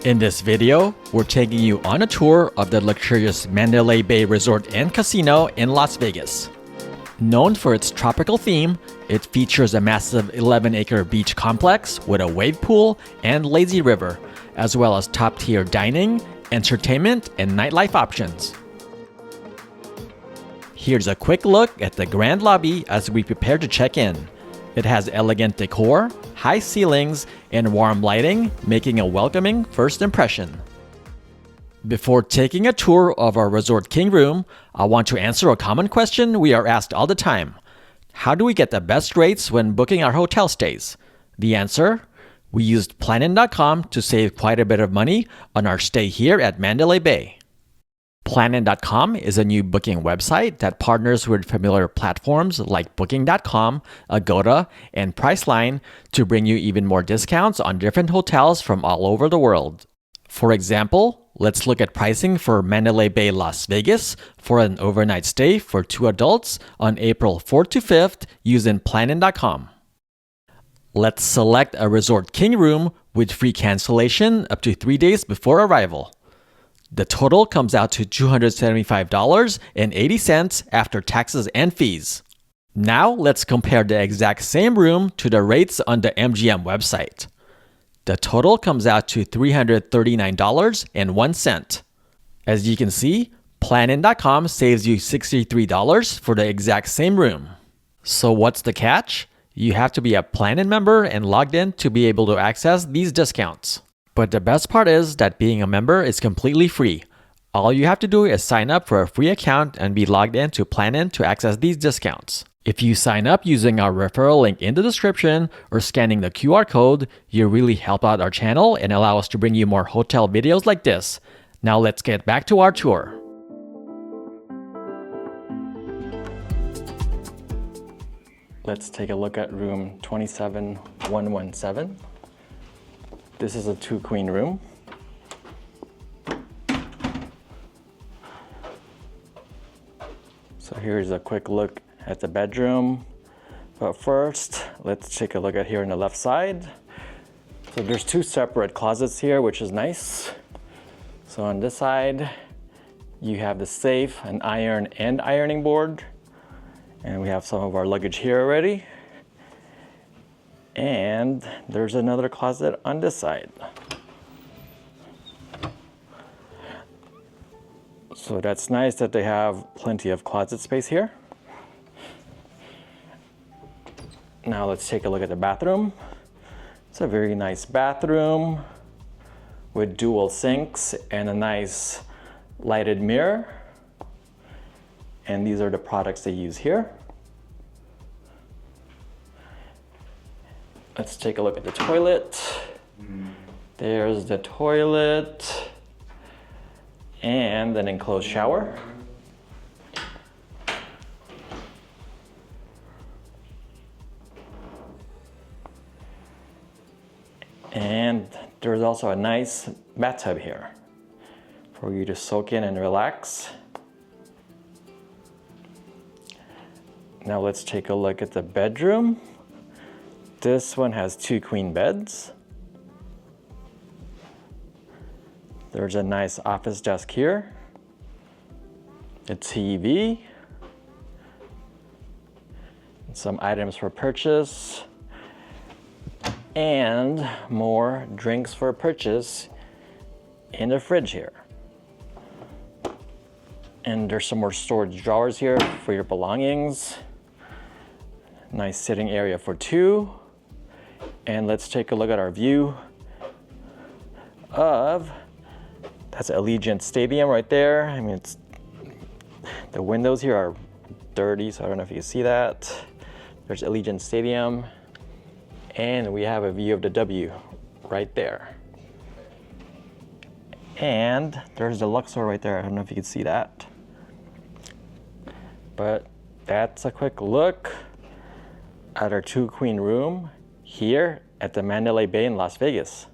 In this video, we're taking you on a tour of the luxurious Mandalay Bay Resort and Casino in Las Vegas. Known for its tropical theme, it features a massive 11-acre beach complex with a wave pool and lazy river, as well as top-tier dining, entertainment, and nightlife options. Here's a quick look at the grand lobby as we prepare to check in. It has elegant decor, high ceilings, and warm lighting, making a welcoming first impression. Before taking a tour of our Resort King room, I want to answer a common question we are asked all the time. How do we get the best rates when booking our hotel stays? The answer? We used Planin.com to save quite a bit of money on our stay here at Mandalay Bay. Planin.com is a new booking website that partners with familiar platforms like Booking.com, Agoda, and Priceline to bring you even more discounts on different hotels from all over the world. For example, let's look at pricing for Mandalay Bay, Las Vegas for an overnight stay for 2 adults on April 4th to 5th using Planin.com. Let's select a Resort King room with free cancellation up to 3 days before arrival. The total comes out to $275.80 after taxes and fees. Now let's compare the exact same room to the rates on the MGM website. The total comes out to $339.01. As you can see, Planin.com saves you $63 for the exact same room. So what's the catch? You have to be a Planin member and logged in to be able to access these discounts. But the best part is that being a member is completely free. All you have to do is sign up for a free account and be logged in to Planin to access these discounts. If you sign up using our referral link in the description or scanning the QR code, you really help out our channel and allow us to bring you more hotel videos like this. Now let's get back to our tour. Let's take a look at room 27117. This is a 2-queen room. So here's a quick look at the bedroom. But first, let's take a look at here on the left side. So there's 2 separate closets here, which is nice. So on this side, you have the safe, an iron and ironing board. And we have some of our luggage here already. And there's another closet on this side. So that's nice that they have plenty of closet space here. Now let's take a look at the bathroom. It's a very nice bathroom with dual sinks and a nice lighted mirror. And these are the products they use here. Let's take a look at the toilet. There's the toilet and an enclosed shower. And there's also a nice bathtub here for you to soak in and relax. Now let's take a look at the bedroom. This one has 2 queen beds. There's a nice office desk here, a TV, some items for purchase, and more drinks for purchase in the fridge here. And there's some more storage drawers here for your belongings. Nice sitting area for 2. And let's take a look at our view of, that's Allegiant Stadium right there. I mean, the windows here are dirty, so I don't know if you can see that. There's Allegiant Stadium. And we have a view of the W right there. And there's the Luxor right there. I don't know if you can see that. But that's a quick look at our 2-queen room here at the Mandalay Bay in Las Vegas.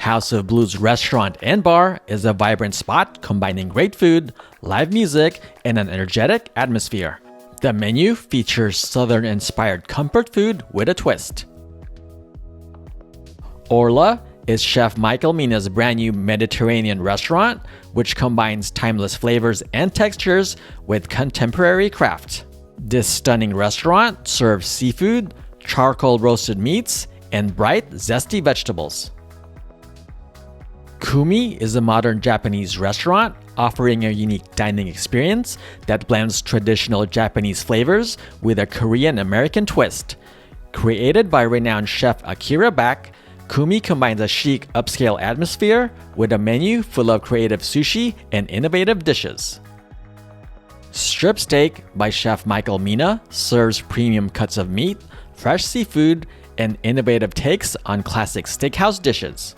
House of Blues restaurant and bar is a vibrant spot combining great food, live music, and an energetic atmosphere. The menu features Southern-inspired comfort food with a twist. Orla is Chef Michael Mina's brand new Mediterranean restaurant, which combines timeless flavors and textures with contemporary craft. This stunning restaurant serves seafood, charcoal roasted meats, and bright, zesty vegetables. Kumi is a modern Japanese restaurant offering a unique dining experience that blends traditional Japanese flavors with a Korean-American twist. Created by renowned chef Akira Bak, Kumi combines a chic upscale atmosphere with a menu full of creative sushi and innovative dishes. Strip Steak by Chef Michael Mina serves premium cuts of meat, fresh seafood, and innovative takes on classic steakhouse dishes.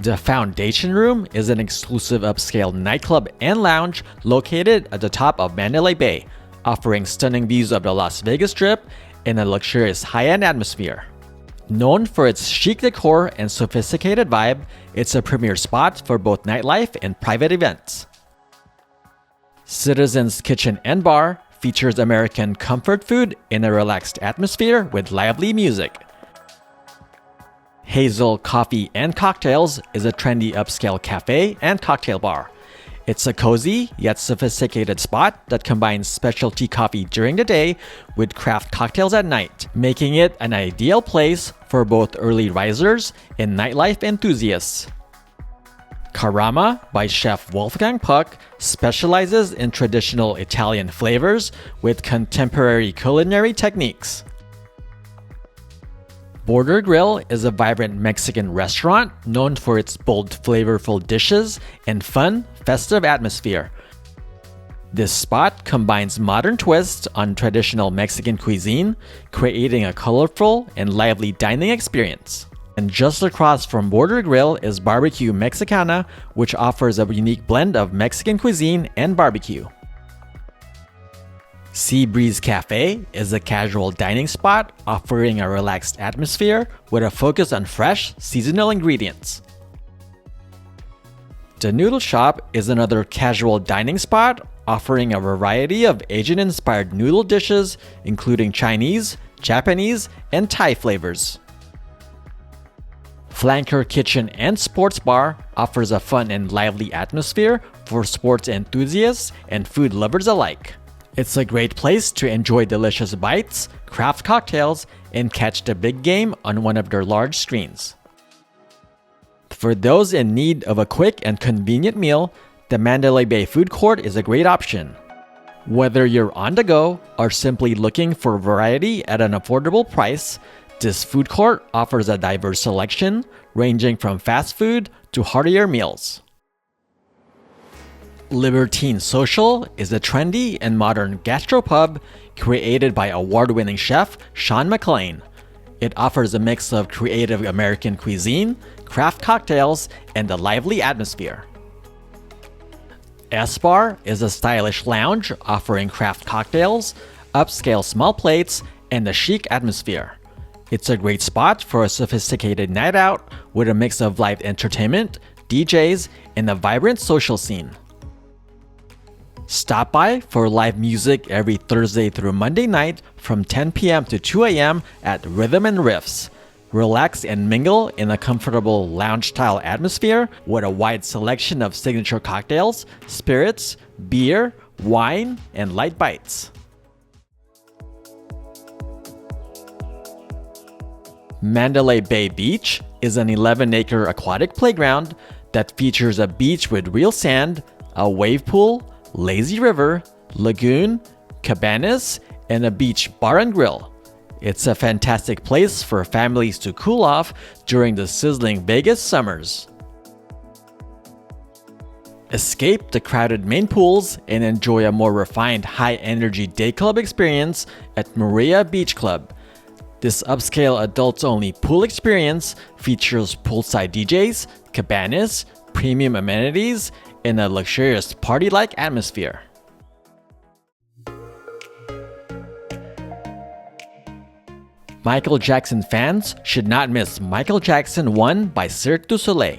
The Foundation Room is an exclusive upscale nightclub and lounge located at the top of Mandalay Bay, offering stunning views of the Las Vegas Strip in a luxurious high-end atmosphere. Known for its chic decor and sophisticated vibe, it's a premier spot for both nightlife and private events. Citizen's Kitchen and Bar features American comfort food in a relaxed atmosphere with lively music. Hazel Coffee and Cocktails is a trendy upscale cafe and cocktail bar. It's a cozy yet sophisticated spot that combines specialty coffee during the day with craft cocktails at night, making it an ideal place for both early risers and nightlife enthusiasts. Carama by Chef Wolfgang Puck specializes in traditional Italian flavors with contemporary culinary techniques. Border Grill is a vibrant Mexican restaurant known for its bold, flavorful dishes and fun, festive atmosphere. This spot combines modern twists on traditional Mexican cuisine, creating a colorful and lively dining experience. And just across from Border Grill is Barbecue Mexicana, which offers a unique blend of Mexican cuisine and barbecue. Sea Breeze Cafe is a casual dining spot offering a relaxed atmosphere with a focus on fresh, seasonal ingredients. The Noodle Shop is another casual dining spot offering a variety of Asian-inspired noodle dishes, including Chinese, Japanese, and Thai flavors. Flanker Kitchen and Sports Bar offers a fun and lively atmosphere for sports enthusiasts and food lovers alike. It's a great place to enjoy delicious bites, craft cocktails, and catch the big game on one of their large screens. For those in need of a quick and convenient meal, the Mandalay Bay Food Court is a great option. Whether you're on the go or simply looking for variety at an affordable price, this food court offers a diverse selection ranging from fast food to heartier meals. Libertine Social is a trendy and modern gastropub created by award-winning chef Sean McLean. It offers a mix of creative American cuisine, craft cocktails, and a lively atmosphere. S-Bar is a stylish lounge offering craft cocktails, upscale small plates, and a chic atmosphere. It's a great spot for a sophisticated night out with a mix of live entertainment, DJs, and a vibrant social scene. Stop by for live music every Thursday through Monday night from 10 p.m. to 2 a.m. at Rhythm and Riffs. Relax and mingle in a comfortable lounge-style atmosphere with a wide selection of signature cocktails, spirits, beer, wine, and light bites. Mandalay Bay Beach is an 11-acre aquatic playground that features a beach with real sand, a wave pool, lazy river, lagoon, cabanas, and a beach bar and grill. It's a fantastic place for families to cool off during the sizzling Vegas summers. Escape the crowded main pools and enjoy a more refined high-energy day club experience at Maria Beach Club. This upscale adults-only pool experience features poolside DJs, cabanas, premium amenities, and a luxurious party-like atmosphere. Michael Jackson fans should not miss Michael Jackson 1 by Cirque du Soleil.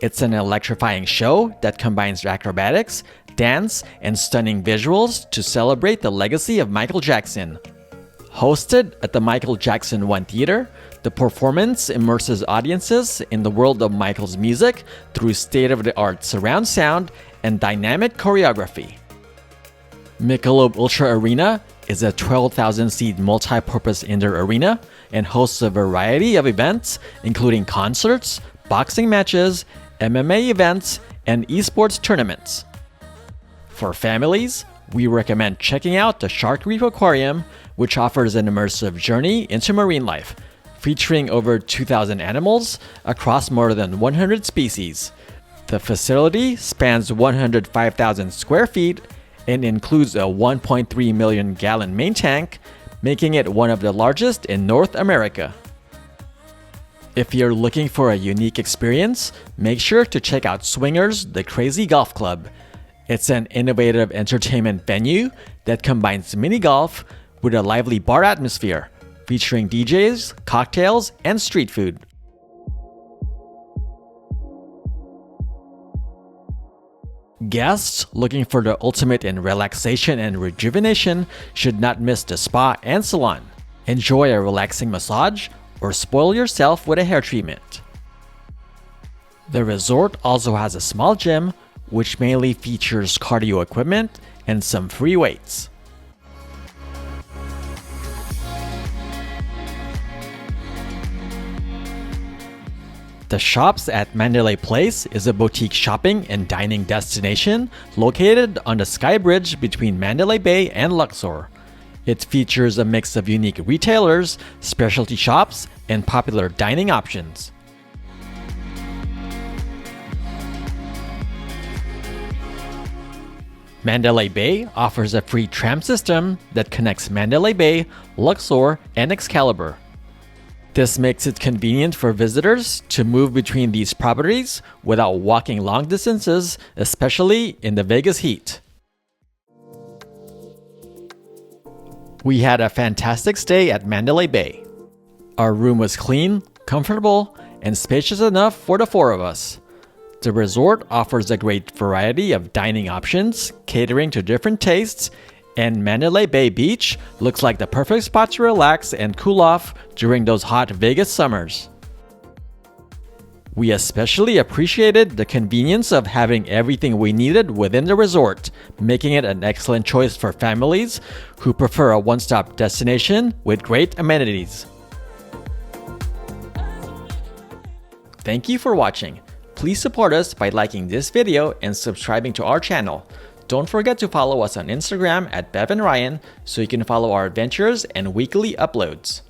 It's an electrifying show that combines acrobatics, dance, and stunning visuals to celebrate the legacy of Michael Jackson. Hosted at the Michael Jackson 1 Theater, the performance immerses audiences in the world of Michael's music through state-of-the-art surround sound and dynamic choreography. Michelob Ultra Arena is a 12,000-seat multi-purpose indoor arena and hosts a variety of events, including concerts, boxing matches, MMA events, and esports tournaments. For families, we recommend checking out the Shark Reef Aquarium, which offers an immersive journey into marine life, featuring over 2,000 animals across more than 100 species. The facility spans 105,000 square feet and includes a 1.3 million gallon main tank, making it one of the largest in North America. If you're looking for a unique experience, make sure to check out Swingers The Crazy Golf Club. It's an innovative entertainment venue that combines mini golf with a lively bar atmosphere, featuring DJs, cocktails, and street food. Guests looking for the ultimate in relaxation and rejuvenation should not miss the spa and salon. Enjoy a relaxing massage or spoil yourself with a hair treatment. The resort also has a small gym, which mainly features cardio equipment and some free weights. The Shops at Mandalay Place is a boutique shopping and dining destination located on the sky bridge between Mandalay Bay and Luxor. It features a mix of unique retailers, specialty shops, and popular dining options. Mandalay Bay offers a free tram system that connects Mandalay Bay, Luxor, and Excalibur. This makes it convenient for visitors to move between these properties without walking long distances, especially in the Vegas heat. We had a fantastic stay at Mandalay Bay. Our room was clean, comfortable, and spacious enough for the four of us. The resort offers a great variety of dining options, catering to different tastes, and Mandalay Bay Beach looks like the perfect spot to relax and cool off during those hot Vegas summers. We especially appreciated the convenience of having everything we needed within the resort, making it an excellent choice for families who prefer a one-stop destination with great amenities. Thank you for watching. Please support us by liking this video and subscribing to our channel. Don't forget to follow us on Instagram at Bev and Ryan so you can follow our adventures and weekly uploads.